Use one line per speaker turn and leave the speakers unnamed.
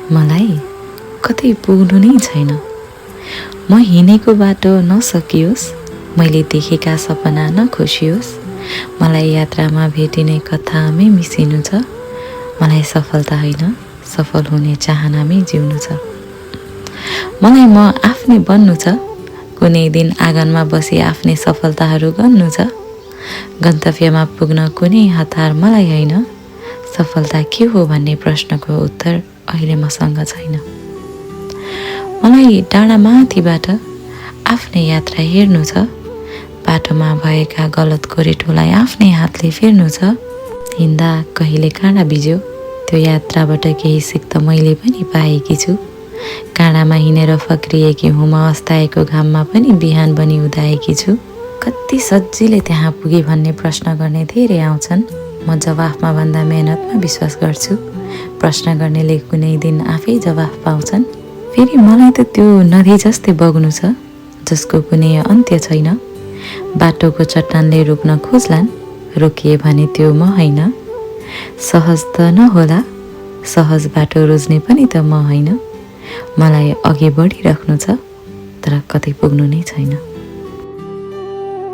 मलाई कतै पुग्नु नै छैन। म हिँडेको बाटो नसकियोस्, मैले देखेका सपना नखोसियोस्। मलाई यात्रामा भेटिने कथामै मिसिनु छ। मलाई सफलता होइन, सफल हुने चाहनामै जिउनु छ। मलाई म आफ्नै बन्नु छ। कुनै दिन आँगनमा बसी आफ्नै सफलताहरू गर्नु छ। गन्तव्यमा पुग्न कुनै हतार मलाई होइन। सफलता के हो भन्ने प्रश्नको उत्तर अहिले मसँग छैन। मलाई डाँडामाथिबाट आफ्नै यात्रा हेर्नु छ। बाटोमा भएका गलत गोरेटोलाई आफ्नै हातले फेर्नु छ। हिँड्दा कहिले काँडा बिज्यो, त्यो यात्राबाट केही सिक त मैले पनि पाएकी छु। काँडामा हिँडेर फक्रिएकी हुँ म, अस्ताएको घाममा पनि बिहान बनी उदाएकी छु। कति सजिलै त्यहाँ पुगे भन्ने प्रश्न गर्ने धेरै आउँछन्। म जवाफमा भन्दा मेहनतमा विश्वास गर्छु। प्रश्न गर्नेले कुनै दिन आफै जवाफ पाउँछन्। फेरि मलाई त त्यो नदी जस्तै बग्नु छ, जसको कुनै अन्त्य छैन। बाटोको चट्टानले रोक्न खोज्लान्, रोकिए भने त्यो म होइन। सहज त नहोला, सहज बाटो रोज्ने पनि त म होइन। मलाई अघि बढिराख्नु छ, तर कतै पुग्नु नै छैन।